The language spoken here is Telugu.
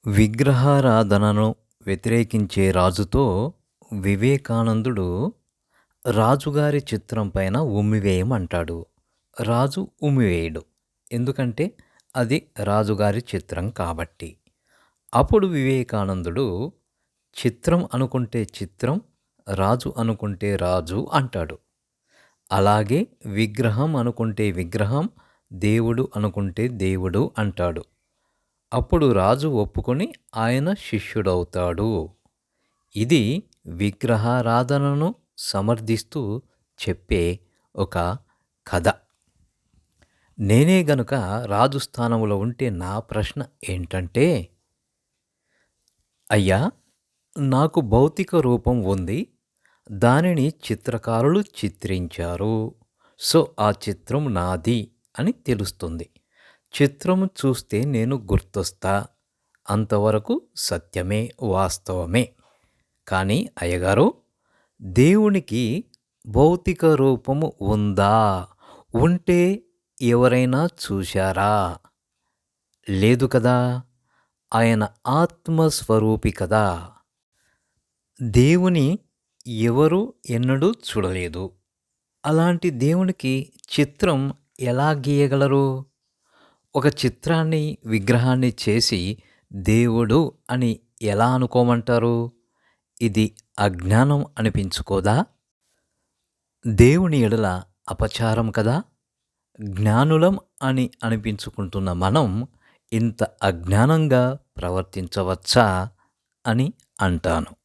విగ్రహారాధనను వ్యతిరేకించే రాజుతో వివేకానందుడు రాజుగారి చిత్రం పైన ఉమ్మివేయమంటాడు. రాజు ఉమ్మివేయడు. ఎందుకంటే అది రాజుగారి చిత్రం కాబట్టి. అప్పుడు వివేకానందుడు చిత్రం అనుకుంటే చిత్రం, రాజు అనుకుంటే రాజు అంటాడు. అలాగే విగ్రహం అనుకుంటే విగ్రహం, దేవుడు అనుకుంటే దేవుడు అంటాడు. అప్పుడు రాజు ఒప్పుకొని ఆయన శిష్యుడవుతాడు. ఇది విగ్రహారాధనను సమర్థిస్తూ చెప్పే ఒక కథ. నేనే గనుక రాజు స్థానంలో ఉంటే నా ప్రశ్న ఏంటంటే, అయ్యా, నాకు భౌతిక రూపం ఉంది, దానిని చిత్రకారులు చిత్రించారు, సో ఆ చిత్రం నాది అని తెలుస్తుంది. చిత్రం చూస్తే నేను గుర్తొస్తా, అంతవరకు సత్యమే, వాస్తవమే. కానీ అయ్యగారు, దేవునికి భౌతిక రూపము ఉందా? ఉంటే ఎవరైనా చూశారా? లేదు కదా. ఆయన ఆత్మస్వరూపి కదా. దేవుని ఎవరు ఎన్నడూ చూడలేదు. అలాంటి దేవునికి చిత్రం ఎలా గీయగలరు? ఒక చిత్రాన్ని, విగ్రహాన్ని చేసి దేవుడు అని ఎలా అనుకోమంటారు? ఇది అజ్ఞానం అనిపించుకోదా? దేవుని ఎడల అపచారం కదా. జ్ఞానులం అని అనిపించుకుంటున్న మనం ఇంత అజ్ఞానంగా ప్రవర్తించవచ్చా అని అంటాను.